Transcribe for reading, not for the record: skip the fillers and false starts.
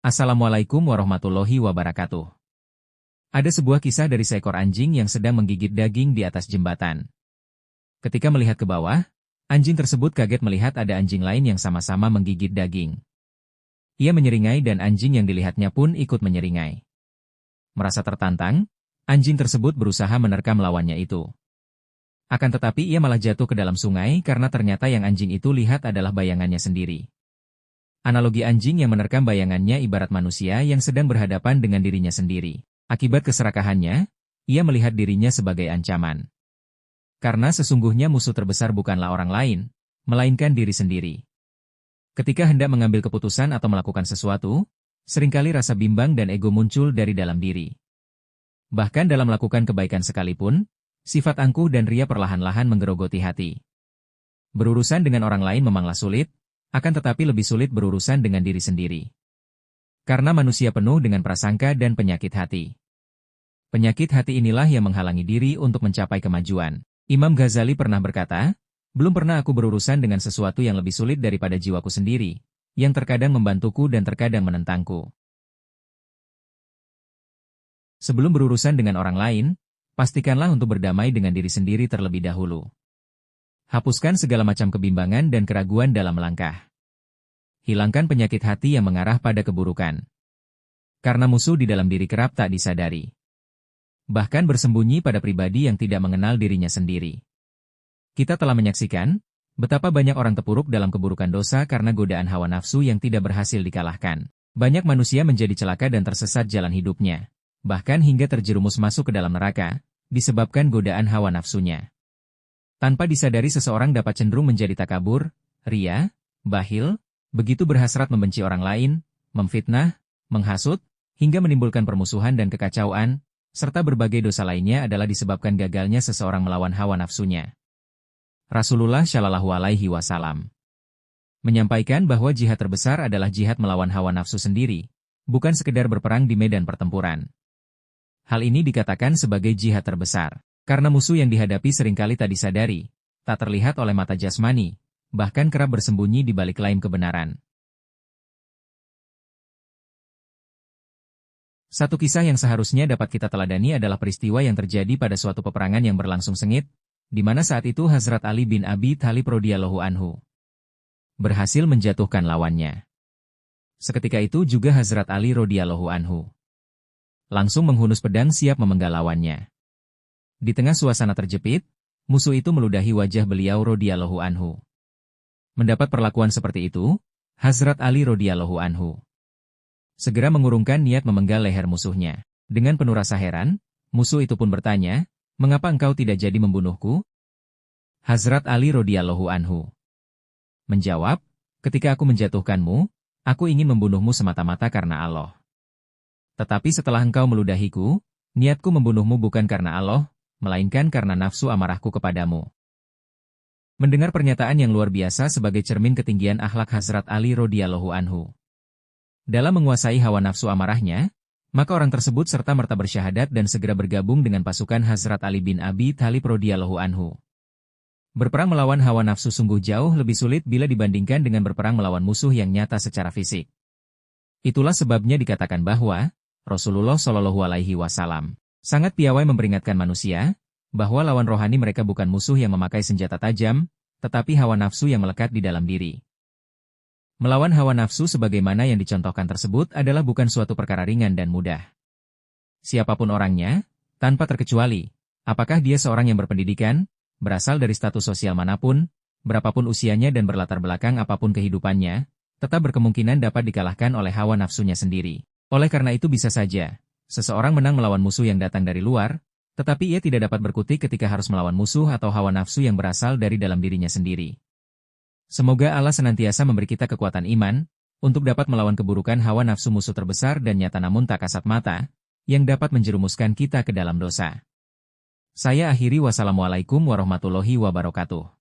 Assalamualaikum warahmatullahi wabarakatuh. Ada sebuah kisah dari seekor anjing yang sedang menggigit daging di atas jembatan. Ketika melihat ke bawah, anjing tersebut kaget melihat ada anjing lain yang sama-sama menggigit daging. Ia menyeringai dan anjing yang dilihatnya pun ikut menyeringai. Merasa tertantang, anjing tersebut berusaha menerkam lawannya itu. Akan tetapi ia malah jatuh ke dalam sungai karena ternyata yang anjing itu lihat adalah bayangannya sendiri. Analogi anjing yang menerkam bayangannya ibarat manusia yang sedang berhadapan dengan dirinya sendiri. Akibat keserakahannya, ia melihat dirinya sebagai ancaman. Karena sesungguhnya musuh terbesar bukanlah orang lain, melainkan diri sendiri. Ketika hendak mengambil keputusan atau melakukan sesuatu, seringkali rasa bimbang dan ego muncul dari dalam diri. Bahkan dalam melakukan kebaikan sekalipun, sifat angkuh dan ria perlahan-lahan menggerogoti hati. Berurusan dengan orang lain memanglah sulit, akan tetapi lebih sulit berurusan dengan diri sendiri. Karena manusia penuh dengan prasangka dan penyakit hati. Penyakit hati inilah yang menghalangi diri untuk mencapai kemajuan. Imam Ghazali pernah berkata, belum pernah aku berurusan dengan sesuatu yang lebih sulit daripada jiwaku sendiri, yang terkadang membantuku dan terkadang menentangku. Sebelum berurusan dengan orang lain, pastikanlah untuk berdamai dengan diri sendiri terlebih dahulu. Hapuskan segala macam kebimbangan dan keraguan dalam melangkah. Hilangkan penyakit hati yang mengarah pada keburukan. Karena musuh di dalam diri kerap tak disadari. Bahkan bersembunyi pada pribadi yang tidak mengenal dirinya sendiri. Kita telah menyaksikan betapa banyak orang terpuruk dalam keburukan dosa karena godaan hawa nafsu yang tidak berhasil dikalahkan. Banyak manusia menjadi celaka dan tersesat jalan hidupnya. Bahkan hingga terjerumus masuk ke dalam neraka, disebabkan godaan hawa nafsunya. Tanpa disadari seseorang dapat cenderung menjadi takabur, ria, bakhil, begitu berhasrat membenci orang lain, memfitnah, menghasut, hingga menimbulkan permusuhan dan kekacauan, serta berbagai dosa lainnya adalah disebabkan gagalnya seseorang melawan hawa nafsunya. Rasulullah Shallallahu Alaihi Wasallam menyampaikan bahwa jihad terbesar adalah jihad melawan hawa nafsu sendiri, bukan sekedar berperang di medan pertempuran. Hal ini dikatakan sebagai jihad terbesar. Karena musuh yang dihadapi seringkali tak disadari, tak terlihat oleh mata jasmani, bahkan kerap bersembunyi di balik klaim kebenaran. Satu kisah yang seharusnya dapat kita teladani adalah peristiwa yang terjadi pada suatu peperangan yang berlangsung sengit, di mana saat itu Hazrat Ali bin Abi Thalib radhiyallahu anhu berhasil menjatuhkan lawannya. Seketika itu juga Hazrat Ali radhiyallahu anhu langsung menghunus pedang siap memenggal lawannya. Di tengah suasana terjepit, musuh itu meludahi wajah beliau radhiyallahu anhu. Mendapat perlakuan seperti itu, Hazrat Ali radhiyallahu anhu segera mengurungkan niat memenggal leher musuhnya. Dengan penuh rasa heran, musuh itu pun bertanya, "Mengapa engkau tidak jadi membunuhku?" Hazrat Ali radhiyallahu anhu menjawab, "Ketika aku menjatuhkanmu, aku ingin membunuhmu semata-mata karena Allah. Tetapi setelah engkau meludahiku, niatku membunuhmu bukan karena Allah, melainkan karena nafsu amarahku kepadamu." Mendengar pernyataan yang luar biasa sebagai cermin ketinggian akhlak Hazrat Ali radhiyallahu anhu dalam menguasai hawa nafsu amarahnya, maka orang tersebut serta-merta bersyahadat dan segera bergabung dengan pasukan Hazrat Ali bin Abi Thalib radhiyallahu anhu. Berperang melawan hawa nafsu sungguh jauh lebih sulit bila dibandingkan dengan berperang melawan musuh yang nyata secara fisik. Itulah sebabnya dikatakan bahwa Rasulullah Shallallahu Alaihi Wasallam sangat piawai memperingatkan manusia, bahwa lawan rohani mereka bukan musuh yang memakai senjata tajam, tetapi hawa nafsu yang melekat di dalam diri. Melawan hawa nafsu sebagaimana yang dicontohkan tersebut adalah bukan suatu perkara ringan dan mudah. Siapapun orangnya, tanpa terkecuali, apakah dia seorang yang berpendidikan, berasal dari status sosial manapun, berapapun usianya dan berlatar belakang apapun kehidupannya, tetap berkemungkinan dapat dikalahkan oleh hawa nafsunya sendiri. Oleh karena itu bisa saja seseorang menang melawan musuh yang datang dari luar, tetapi ia tidak dapat berkutik ketika harus melawan musuh atau hawa nafsu yang berasal dari dalam dirinya sendiri. Semoga Allah senantiasa memberi kita kekuatan iman, untuk dapat melawan keburukan hawa nafsu musuh terbesar dan nyata namun tak kasat mata, yang dapat menjerumuskan kita ke dalam dosa. Saya akhiri, wassalamualaikum warahmatullahi wabarakatuh.